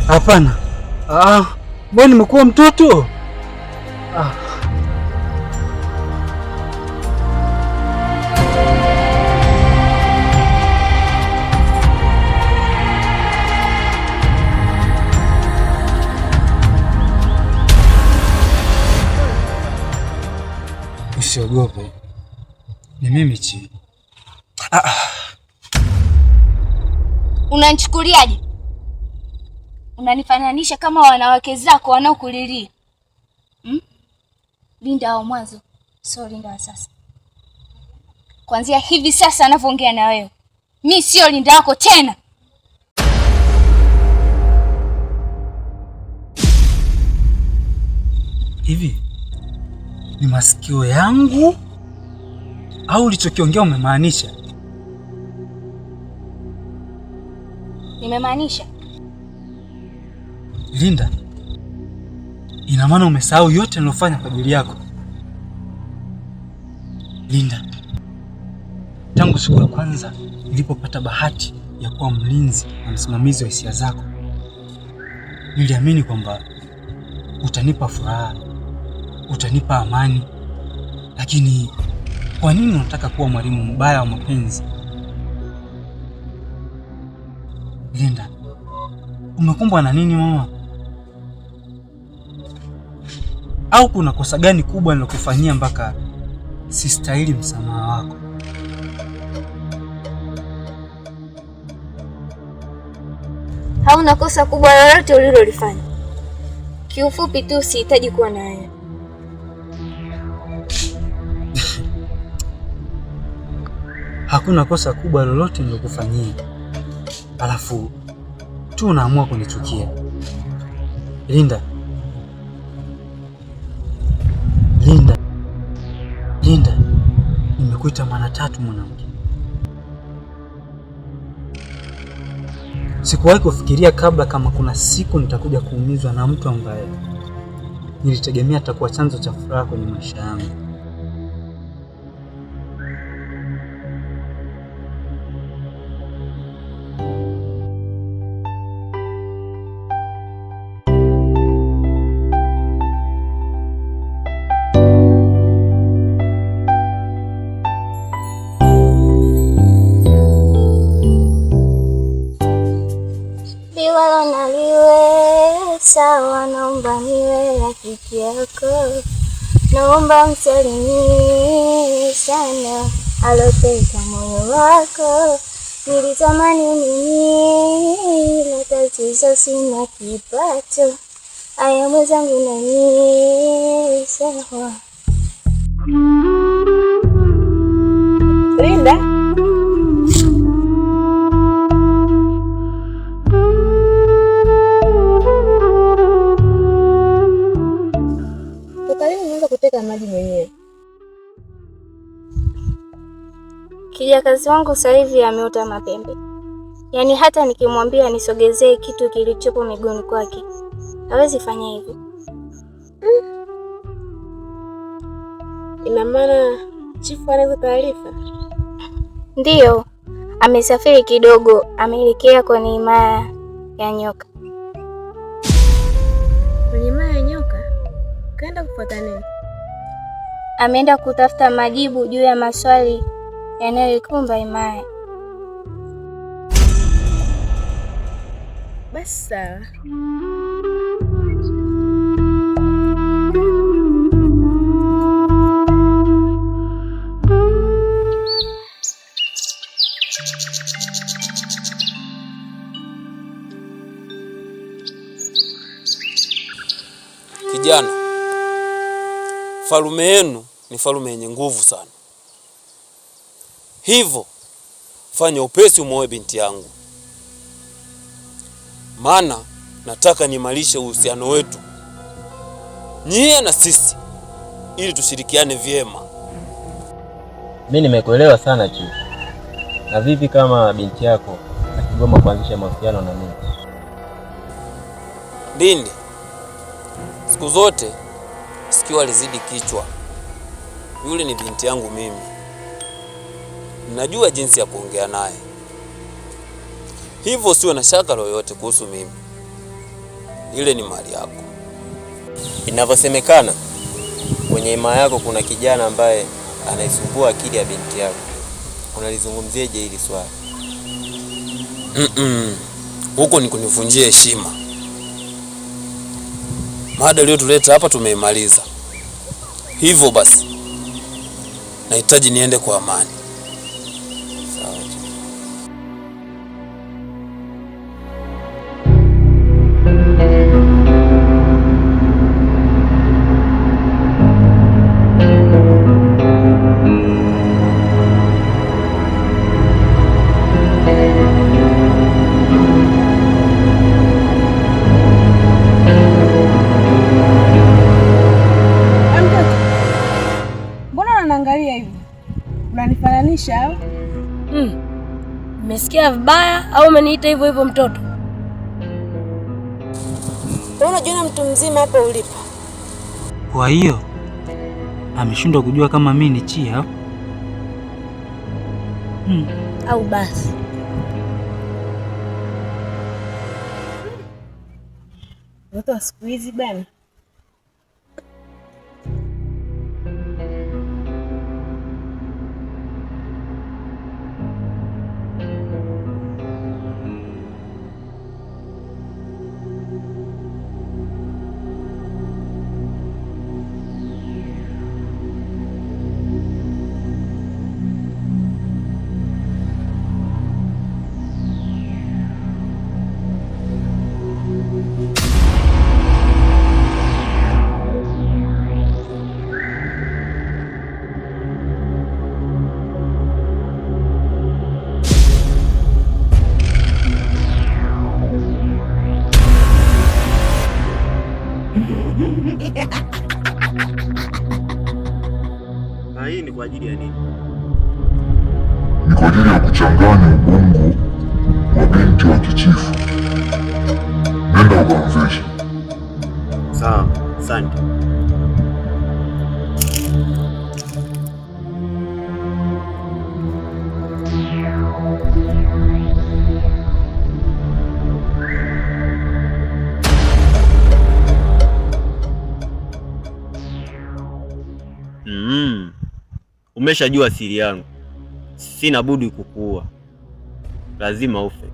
Hapana. Mbona nimekuwa mtoto? Usiogope. Ni mimi Chi. Unanichukuliaje? Unanifananisha kama wanawake zako wanaokulilia. Linda wa mwanzo, sio Linda wa sasa. Kuanzia hivi sasa anavyoongea na wewe, mimi sio Linda wako tena. Hivi ni masikio yangu au ulichokiongea umemaanisha? Nimemaanisha. Linda, ina maana umesahau yote nilofanya kwa ajili yako. Linda, tangu siku ya kwanza nilipopata bahati ya kuwa mlinzi na msimamizi wa hisia zako, niliamini kwamba utanipa furaha, utanipa amani. Lakini kwa nini unataka kuwa mwalimu mbaya wa mapenzi? Linda, umekumbwa na nini mama? Au kuna kosa gani kubwa nilokufanyia mpaka sistahili msamaha wako? Hauna kosa kubwa lolote ulilolifanya. Kiufupi tu sihitaji kuwa na wewe. Hakuna kosa kubwa lolote nilokufanyia, alafu tu unaamua kunichukia. Linda, Linda, Linda, nimekuita mara 3 mwanamke. Sikuwahi kufikiria kabla kama kuna siku nitakuja kuumizwa na mtu ambaye nilitegemea atakuwa chanzo cha furaha kwenye maisha yangu. Sawa, naomba niwe rafiki yako, naomba msalimie sana aloteka moyo wako. Nilitamani nini, la tatizo sina kipato. Aya mwenzangu nani sawa. Linda, kuteka maji mwenyewe. Kijakazi wangu sasa hivi ameota mapembe. Yaani hata nikimwambia nisogezee kitu kilichopo miguuni kwake, hawezi fanya hivyo. Ina maana chifu anazo taarifa? Ndiyo, amesafiri kidogo, ameelekea kwenye himaya ya nyoka. Kwenye himaya ya nyoka? Kaenda kufuata nini? Ameenda kutafuta majibu juu ya maswali yanayoikumba himaya. Basi sawa. Kijana, falume yenu ni falume yenye nguvu sana. Hivyo fanya upesi umuoe binti yangu, maana nataka niimarishe uhusiano wetu nyie na sisi ili tushirikiane vyema. Mimi nimekuelewa sana Chifu. Na vipi kama binti yako akigoma kuanzisha mahusiano na mimi? Ndindi, siku zote sikio alizidi kichwa. Yule ni binti yangu mimi. Ninajua jinsi ya kuongea naye. Hivyo usiwe na shaka yoyote kuhusu mimi. ile ni mali yako. Inavyosemekana kwenye himaya yako kuna kijana ambaye anaisumbua akili ya binti yako. Unalizungumzieje hili swali? Huko ni kunivunjia heshima. Mada iliyotuleta hapa tumeimaliza. Hivyo basi nahitaji niende kwa amani. Sawa. Unanifananisha au? Umesikia vibaya au umeniita hivyo hivyo mtoto? Wewe unajiona mtu mzima hapa ulipo. Kwa hiyo ameshindwa kujua kama mimi ni Chia au? Au basi. Watu wa siku hizi bana. Hii ni kwa ajili ya nini? Ni kwa ajili ya kuchanganya ubongo wa binti wa kichifu. Nenda ukamveshe. Sawa, asante. Umeshajua siri yangu, sina budi kukuua, lazima ufe.